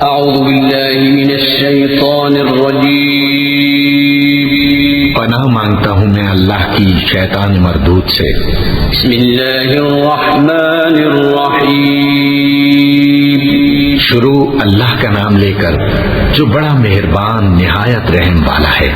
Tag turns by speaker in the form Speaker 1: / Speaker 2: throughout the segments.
Speaker 1: أعوذ بالله من الشيطان الرجيم
Speaker 2: پناہ مانگتا ہوں میں اللہ کی شیطان مردود سے۔
Speaker 1: بسم الله الرحمن الرحيم
Speaker 2: شروع اللہ کا نام لے کر جو بڑا مہربان نہایت رحم والا ہے۔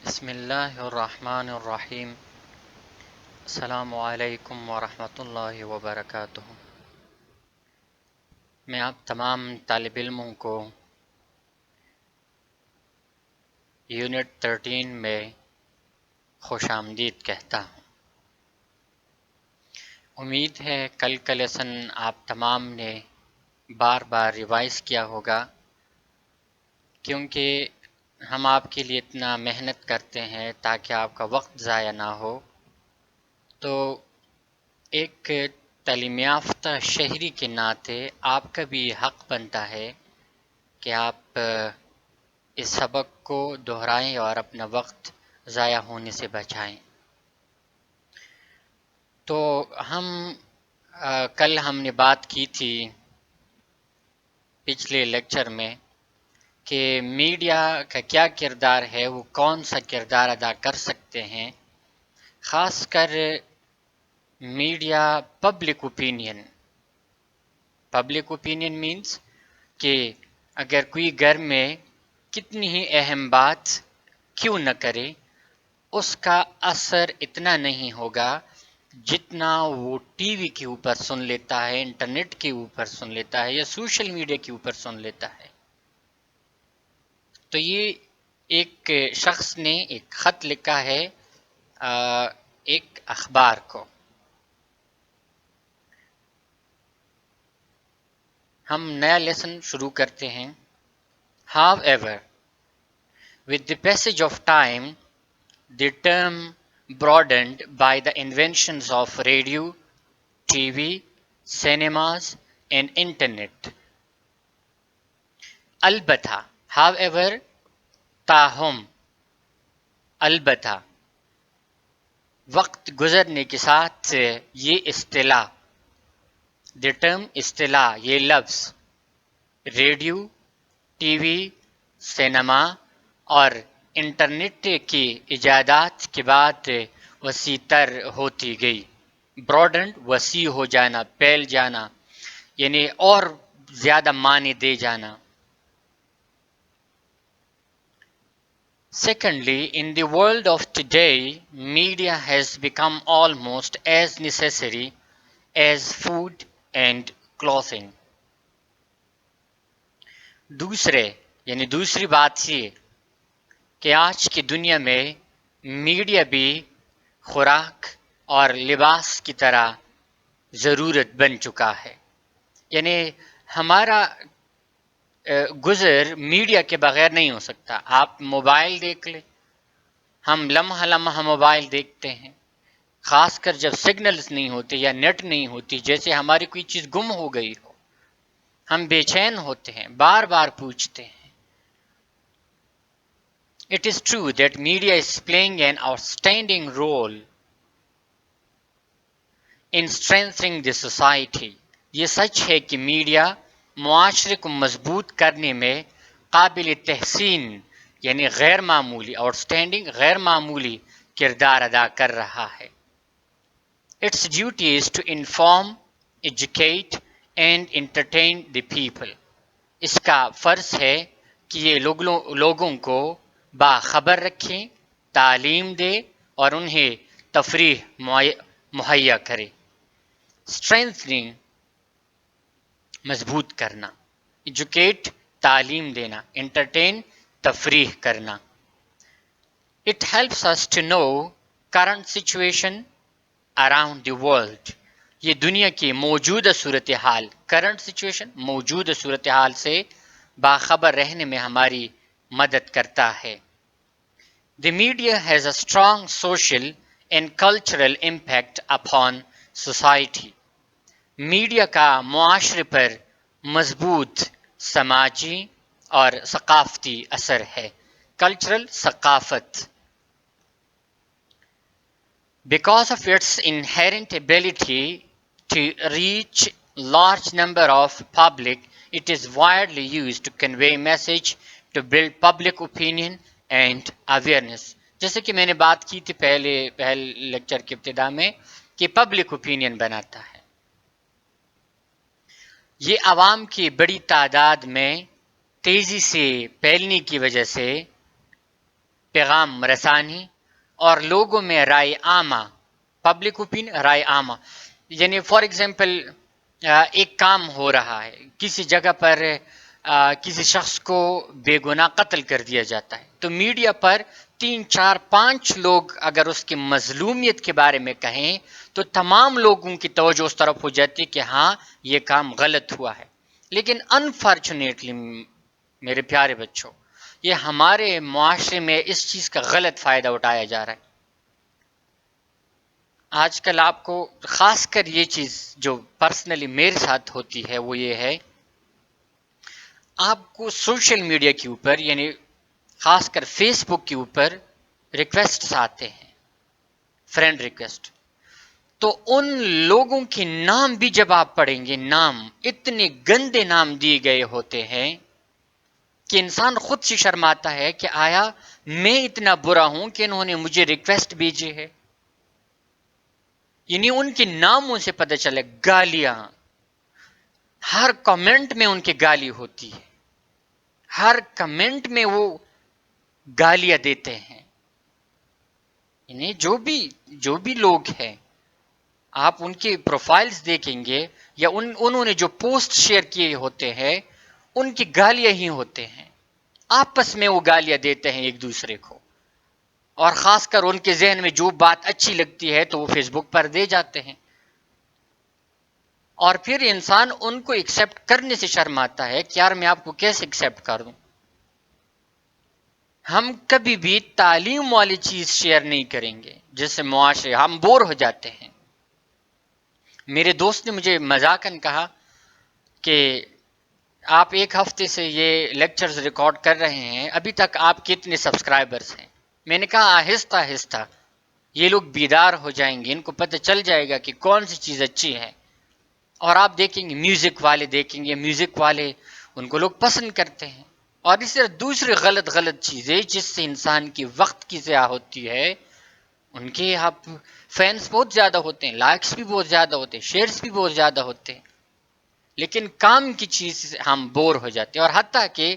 Speaker 3: بسم اللہ الرحمن الرحیم۔ السلام علیکم ورحمۃ اللہ وبرکاتہ۔ میں آپ تمام طالب علموں کو یونٹ 13 میں خوش آمدید کہتا ہوں۔ امید ہے کل کا لیسن آپ تمام نے بار بار ریوائز کیا ہوگا، کیونکہ ہم آپ کے لیے اتنا محنت کرتے ہیں تاکہ آپ کا وقت ضائع نہ ہو۔ تو ایک تعلیم یافتہ شہری کے ناطے آپ کا بھی حق بنتا ہے کہ آپ اس سبق کو دہرائیں اور اپنا وقت ضائع ہونے سے بچائیں۔ تو کل ہم نے بات کی تھی پچھلے لیکچر میں کہ میڈیا کا کیا کردار ہے، وہ کون سا کردار ادا کر سکتے ہیں، خاص کر میڈیا پبلک اوپینین مینس کہ اگر کوئی گھر میں کتنی ہی اہم بات کیوں نہ کرے، اس کا اثر اتنا نہیں ہوگا جتنا وہ ٹی وی کے اوپر سن لیتا ہے، انٹرنیٹ کے اوپر سن لیتا ہے یا سوشل میڈیا کے اوپر سن لیتا ہے۔ تو یہ ایک شخص نے ایک خط لکھا ہے ایک اخبار کو۔ ہم نیا لیسن شروع کرتے ہیں۔ However, with the passage of time, the term broadened by the inventions of radio, TV, cinemas, and internet. البتہ however تاہم البتہ وقت گزرنے کے ساتھ یہ اصطلاح the term اصطلاح یہ لفظ ریڈیو، ٹی وی، سینما اور انٹرنیٹ کی ایجادات کے بعد وسیع تر ہوتی گئی۔ براڈنڈ وسیع ہو جانا، پھیل جانا، یعنی اور زیادہ معنی دے جانا۔ Secondly, in the world of today, media has become almost as necessary as food and clothing. دوسری بات یہ کہ آج کی دنیا میں میڈیا بھی خوراک اور لباس کی طرح ضرورت بن چکا ہے۔ یعنی ہمارا گزر میڈیا کے بغیر نہیں ہو سکتا۔ آپ موبائل دیکھ لیں، ہم لمحہ لمحہ موبائل دیکھتے ہیں، خاص کر جب سگنلز نہیں ہوتے یا نیٹ نہیں ہوتی، جیسے ہماری کوئی چیز گم ہو گئی ہو، ہم بے چین ہوتے ہیں، بار بار پوچھتے ہیں۔ It is true that media is playing an outstanding role in strengthening the society. یہ سچ ہے کہ میڈیا معاشرے کو مضبوط کرنے میں قابل تحسین یعنی غیر معمولی غیر معمولی کردار ادا کر رہا ہے۔ Its duty is to inform, educate and entertain the people. اس کا فرض ہے کہ یہ لوگوں کو باخبر رکھیں، تعلیم دے اور انہیں تفریح مہیا کرے۔ Strengthening مضبوط کرنا، ایجوکیٹ تعلیم دینا، انٹرٹین تفریح کرنا۔ It helps us to know current situation around the world. یہ دنیا کی موجودہ صورتحال موجودہ صورتحال سے باخبر رہنے میں ہماری مدد کرتا ہے۔ The media has a strong social and cultural impact upon society. Media کا معاشرے پر مضبوط سماجی اور ثقافتی اثر ہے۔ cultural ثقافت. Because of its inherent ability to reach large number of public, it is widely used to convey message, to build public opinion and awareness. جیسے کہ میں نے بات کی تھی پہل لیکچر کی ابتدا میں کہ پبلک اوپینین بناتا ہے. یہ عوام کی بڑی تعداد میں تیزی سے پھیلنے کی وجہ سے پیغام رسانی اور لوگوں میں رائے عامہ، پبلک اوپینین رائے عامہ، یعنی فار ایگزامپل ایک کام ہو رہا ہے کسی جگہ پر، کسی شخص کو بے گناہ قتل کر دیا جاتا ہے، تو میڈیا پر 3 4 5 لوگ اگر اس کی مظلومیت کے بارے میں کہیں تو تمام لوگوں کی توجہ اس طرف ہو جاتی کہ ہاں یہ کام غلط ہوا ہے. لیکن انفارچونیٹلی میرے پیارے بچوں، یہ ہمارے معاشرے میں اس چیز کا غلط فائدہ اٹھایا جا رہا ہے. آج کل آپ کو خاص کر یہ چیز جو پرسنلی میرے ساتھ ہوتی ہے وہ یہ ہے، آپ کو سوشل میڈیا کے اوپر یعنی خاص کر فیس بک کے اوپر ریکویسٹس آتے ہیں، فرینڈ ریکویسٹ، تو ان لوگوں کے نام بھی جب آپ پڑھیں گے، نام اتنے گندے نام دیے گئے ہوتے ہیں کہ انسان خود سے شرماتا ہے کہ آیا میں اتنا برا ہوں کہ انہوں نے مجھے ریکویسٹ بھیجی ہے. یعنی ان کے ناموں سے پتہ چلے، گالیاں، ہر کمنٹ میں ان کی گالی ہوتی ہے، ہر کمنٹ میں وہ گالیاں دیتے ہیں. یعنی جو بھی لوگ ہیں آپ ان کے پروفائلز دیکھیں گے یا انہوں نے جو پوسٹ شیئر کیے ہوتے ہیں ان کی گالیاں ہی ہوتے ہیں، آپس میں وہ گالیاں دیتے ہیں ایک دوسرے کو، اور خاص کر ان کے ذہن میں جو بات اچھی لگتی ہے تو وہ فیس بک پر دے جاتے ہیں، اور پھر انسان ان کو ایکسیپٹ کرنے سے شرماتا ہے کہ یار میں آپ کو کیسے ایکسیپٹ کر دوں. ہم کبھی بھی تعلیم والی چیز شیئر نہیں کریں گے جس سے معاشرے ہم بور ہو جاتے ہیں. میرے دوست نے مجھے مذاقاً کہا کہ آپ ایک ہفتے سے یہ لیکچرز ریکارڈ کر رہے ہیں، ابھی تک آپ کے اتنے سبسکرائبرز ہیں. میں نے کہا آہستہ آہستہ یہ لوگ بیدار ہو جائیں گے، ان کو پتہ چل جائے گا کہ کون سی چیز اچھی ہے، اور آپ دیکھیں گے میوزک والے دیکھیں گے، میوزک والے ان کو لوگ پسند کرتے ہیں، اور اس طرح دوسری غلط چیزیں جس سے انسان کی وقت کی ضیاع ہوتی ہے، ان کے آپ فینس بہت زیادہ ہوتے ہیں، لائکس بھی بہت زیادہ ہوتے ہیں، شیئرس بھی بہت زیادہ ہوتے ہیں، لیکن کام کی چیز سے ہم بور ہو جاتے ہیں. اور حتیٰ کہ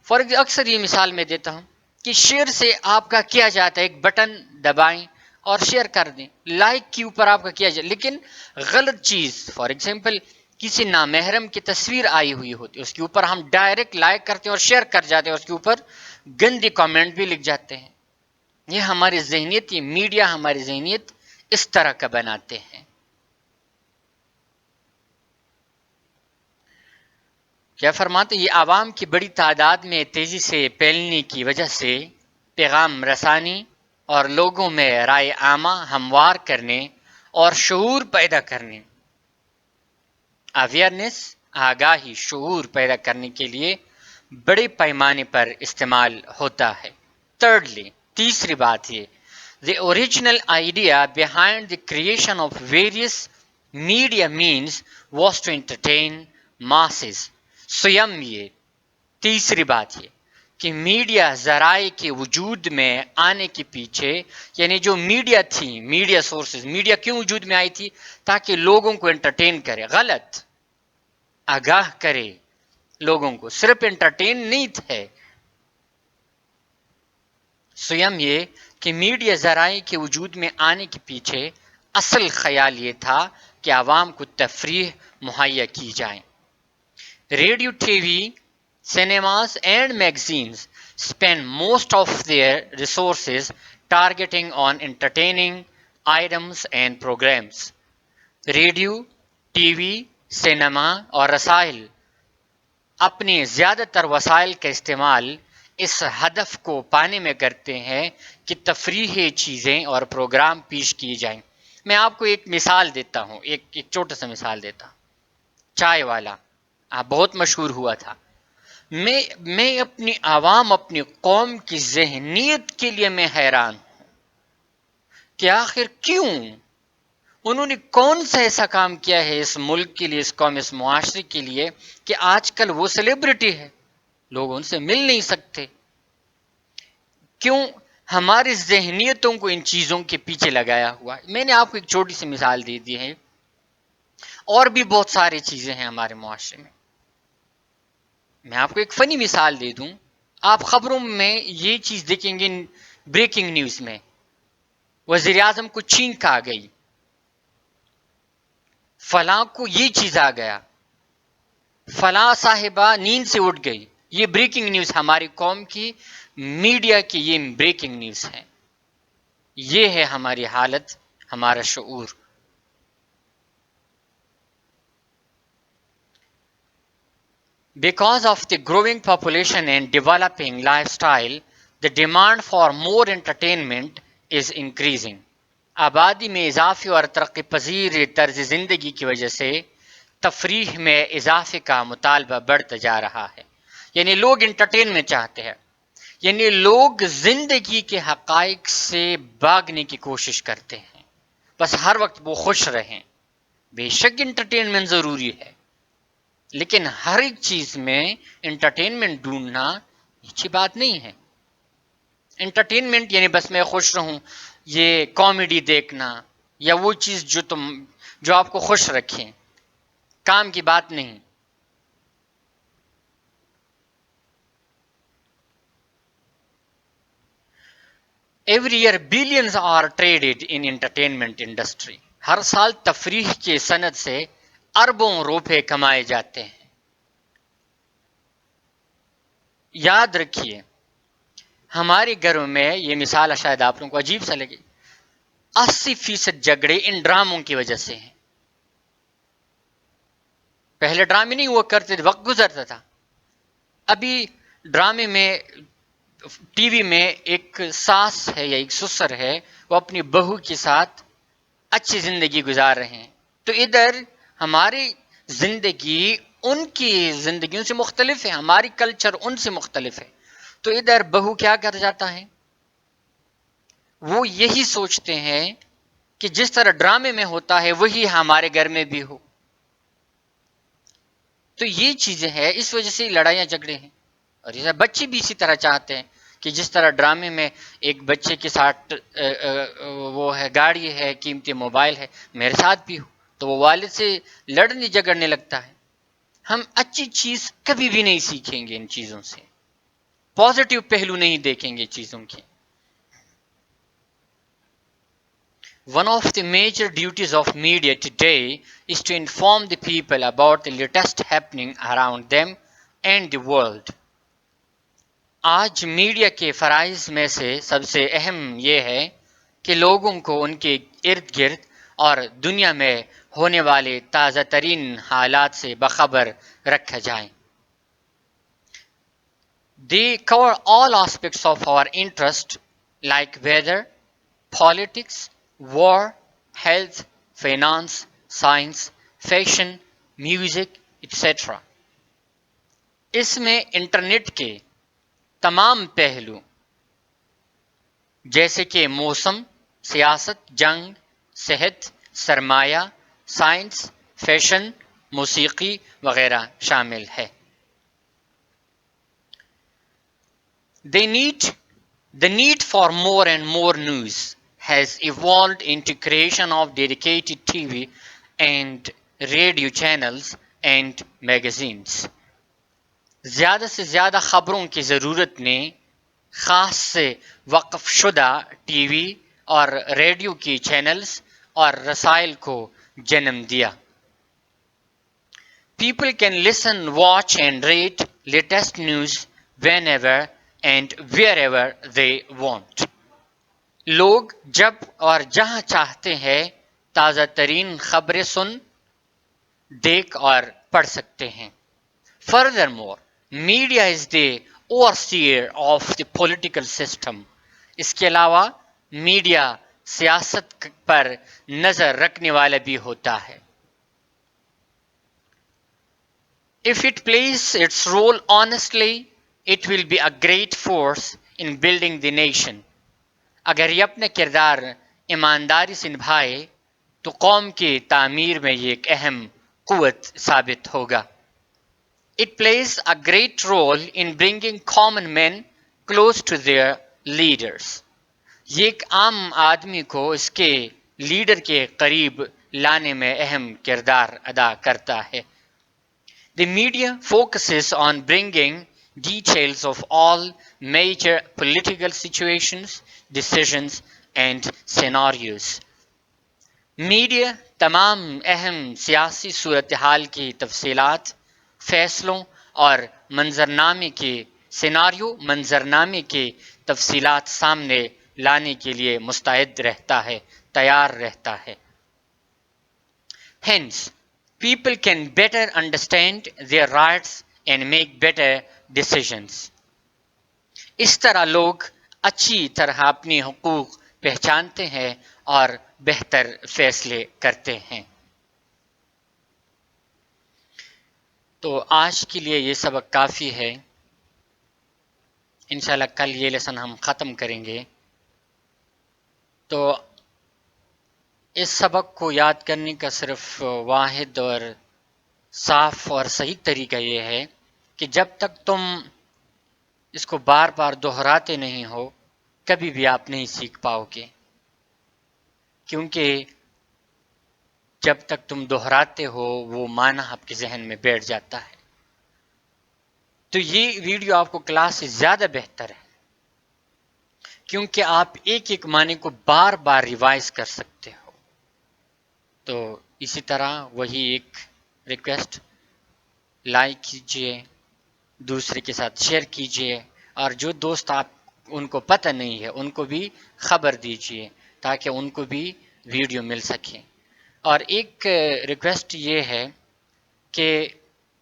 Speaker 3: اکثر یہ مثال میں دیتا ہوں کہ شیئر سے آپ کا کیا جاتا ہے، ایک بٹن دبائیں اور شیئر کر دیں، لائک کے اوپر آپ کا کیا جائے، لیکن غلط چیز فار ایگزامپل کسی نامحرم کی تصویر آئی ہوئی ہوتی ہے اس کے اوپر ہم ڈائریکٹ لائک کرتے ہیں اور شیئر کر جاتے ہیں، اس کے اوپر گندی کامنٹ بھی لکھ جاتے ہیں. یہ ہماری ذہنیت، یہ میڈیا ہماری ذہنیت اس طرح کا بناتے ہیں. کیا فرماتے، یہ عوام کی بڑی تعداد میں تیزی سے پھیلنے کی وجہ سے پیغام رسانی اور لوگوں میں رائے عامہ ہموار کرنے اور شعور پیدا کرنے، اویئرنیس، آگاہی، شعور پیدا کرنے کے لیے بڑے پیمانے پر استعمال ہوتا ہے. تھرڈلی، تیسری بات یہ، the original idea behind the creation of various media means was to entertain masses. Swim یہ تیسری بات یہ کہ میڈیا ذرائع کے وجود میں آنے کے پیچھے، یعنی جو میڈیا تھی، میڈیا سورسز، میڈیا کیوں وجود میں آئی تھی؟ تاکہ لوگوں کو انٹرٹین کرے، غلط آگاہ کرے لوگوں کو، صرف انٹرٹین نہیں تھے. سویم یہ کہ میڈیا ذرائع کے وجود میں آنے کے پیچھے اصل خیال یہ تھا کہ عوام کو تفریح مہیا کی جائے. Radio, T V, cinemas and magazines spend most of their resources targeting on entertaining items and programs. Radio, T V, cinema اور رسائل اپنے زیادہ تر وسائل کا استعمال اس ہدف کو پانے میں کرتے ہیں کہ تفریحی چیزیں اور پروگرام پیش کیے جائیں. میں آپ کو ایک مثال دیتا ہوں، ایک چھوٹا سا مثال دیتا ہوں. چائے والا بہت مشہور ہوا تھا. میں اپنی عوام، اپنی قوم کی ذہنیت کے لیے میں حیران ہوں کہ آخر کیوں انہوں نے کون سا ایسا کام کیا ہے اس ملک کے لیے، اس قوم، اس معاشرے کے لیے کہ آج کل وہ سیلیبریٹی ہے، لوگ ان سے مل نہیں سکتے؟ کیوں ہماری ذہنیتوں کو ان چیزوں کے پیچھے لگایا ہوا ہے؟ میں نے آپ کو ایک چھوٹی سی مثال دے دی ہے، اور بھی بہت ساری چیزیں ہیں ہمارے معاشرے میں. میں آپ کو ایک فنی مثال دے دوں. آپ خبروں میں یہ چیز دیکھیں گے، بریکنگ نیوز میں وزیر اعظم کو چھینک آ گئی، فلاں کو یہ چیز آ گیا، فلاں صاحبہ نیند سے اٹھ گئی. یہ بریکنگ نیوز ہماری قوم کی میڈیا کی یہ بریکنگ نیوز ہے. یہ ہے ہماری حالت، ہمارا شعور. Because of the growing population and developing lifestyle, the demand for more entertainment is increasing. آبادی میں اضافے اور ترقی پذیر طرز زندگی کی وجہ سے تفریح میں اضافے کا مطالبہ بڑھتا جا رہا ہے. یعنی لوگ انٹرٹینمنٹ چاہتے ہیں، یعنی لوگ زندگی کے حقائق سے بھاگنے کی کوشش کرتے ہیں، بس ہر وقت وہ خوش رہیں. بے شک انٹرٹینمنٹ ضروری ہے، لیکن ہر ایک چیز میں انٹرٹینمنٹ ڈھونڈنا اچھی بات نہیں ہے. انٹرٹینمنٹ یعنی بس میں خوش رہوں، یہ کامیڈی دیکھنا یا وہ چیز جو آپ کو خوش رکھیں، کام کی بات نہیں. Every year billions are traded in entertainment industry. ہر سال تفریح کی صنعت سے اربوں روپے کمائے جاتے ہیں. یاد رکھیے، ہمارے گھروں میں یہ مثال شاید آپ لوگوں کو عجیب سا لگے، 80% جھگڑے ان ڈراموں کی وجہ سے ہیں. پہلے ڈرامے نہیں ہوا کرتے تھے، وقت گزرتا تھا. ابھی ڈرامے میں، ٹی وی میں ایک ساس ہے یا ایک سسر ہے، وہ اپنی بہو کے ساتھ اچھی زندگی گزار رہے ہیں. تو ادھر ہماری زندگی ان کی زندگیوں سے مختلف ہے، ہماری کلچر ان سے مختلف ہے. تو ادھر بہو کیا کر جاتا ہے، وہ یہی سوچتے ہیں کہ جس طرح ڈرامے میں ہوتا ہے وہی ہمارے گھر میں بھی ہو. تو یہ چیزیں ہیں، اس وجہ سے لڑائیاں جھگڑے ہیں. اور یہ بچے بھی اسی طرح چاہتے ہیں کہ جس طرح ڈرامے میں ایک بچے کے ساتھ وہ ہے گاڑی ہے، قیمتی موبائل ہے، میرے ساتھ بھی ہو، تو وہ والد سے لڑنے جھگڑنے لگتا ہے. ہم اچھی چیز کبھی بھی نہیں سیکھیں گے ان چیزوں سے، پازیٹیو پہلو نہیں دیکھیں گے چیزوں کے. One of the major duties of media today is to inform the people about the latest happening around them and the world. آج میڈیا کے فرائض میں سے سب سے اہم یہ ہے کہ لوگوں کو ان کے ارد گرد اور دنیا میں ہونے والے تازہ ترین حالات سے باخبر رکھا جائے. They cover all aspects of our interest like weather, politics, war, health, finance, science, fashion, music, etc. اس میں انٹرنیٹ کے تمام پہلو جیسے کہ موسم، سیاست، جنگ، صحت، سرمایہ، سائنس، فیشن، موسیقی وغیرہ شامل ہے. The need for more and more news has evolved into creation of dedicated TV and radio channels and magazines. زیادہ سے زیادہ خبروں کی ضرورت نے خاص سے وقف شدہ ٹی وی اور ریڈیو کی چینلز اور رسائل کو جنم دیا. People can listen, watch and read latest news whenever and wherever they want. لوگ جب اور جہاں چاہتے ہیں تازہ ترین خبریں سن، دیکھ اور پڑھ سکتے ہیں. Furthermore, media is the overseer of the political system. اس کے علاوہ میڈیا سیاست پر نظر رکھنے والا بھی ہوتا ہے. If it plays its role honestly, it will be a great force in building the nation. اگر یہ اپنے کردار ایمانداری سے نبھائے تو قوم کی تعمیر میں یہ ایک اہم قوت ثابت ہوگا. It plays a great role in bringing common men close to their leaders. یہ ایک عام آدمی کو اس کے لیڈر کے قریب لانے میں اہم کردار ادا کرتا ہے. The media focuses on bringing details of all major political situations, decisions, and scenarios. Media تمام اہم سیاسی صورتحال کی تفصیلات، فیصلوں اور منظرنامے کی تفصیلات سامنے لانے کے لیے مستعد رہتا ہے، تیار رہتا ہے. Hence, people can better understand their rights and make better decisions. اس طرح لوگ اچھی طرح اپنی حقوق پہچانتے ہیں اور بہتر فیصلے کرتے ہیں. تو آج کے لیے یہ سبق کافی ہے. انشاءاللہ کل یہ لیسن ہم ختم کریں گے. تو اس سبق کو یاد کرنے کا صرف واحد اور صاف اور صحیح طریقہ یہ ہے کہ جب تک تم اس کو بار بار دہراتے نہیں ہو کبھی بھی آپ نہیں سیکھ پاؤ گے، کیونکہ جب تک تم دہراتے ہو وہ معنی آپ کے ذہن میں بیٹھ جاتا ہے. تو یہ ویڈیو آپ کو کلاس سے زیادہ بہتر ہے کیونکہ آپ ایک ایک معنی کو بار بار ریوائز کر سکتے ہو. تو اسی طرح وہی ایک ریکویسٹ، لائک کیجئے، دوسرے کے ساتھ شیئر کیجئے، اور جو دوست آپ ان کو پتہ نہیں ہے ان کو بھی خبر دیجئے تاکہ ان کو بھی ویڈیو مل سکے. اور ایک ریکویسٹ یہ ہے کہ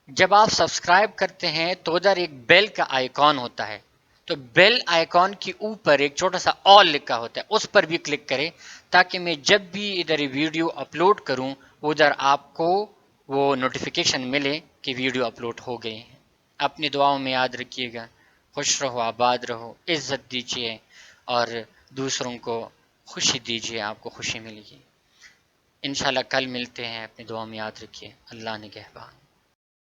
Speaker 3: جب آپ سبسکرائب کرتے ہیں تو ادھر ایک بیل کا آئیکن ہوتا ہے، تو بیل آئیکن کے اوپر ایک چھوٹا سا آل لکھا ہوتا ہے، اس پر بھی کلک کریں تاکہ میں جب بھی ادھر ویڈیو اپلوڈ کروں ادھر آپ کو وہ نوٹیفیکیشن ملے کہ ویڈیو اپلوڈ ہو گئی ہیں. اپنی دعاؤں میں یاد رکھیے گا. خوش رہو، آباد رہو، عزت دیجیے اور دوسروں کو خوشی دیجیے، آپ کو خوشی ملے گی. انشاءاللہ کل ملتے ہیں. اپنی دعاؤں میں یاد رکھیے. اللہ نگہبان.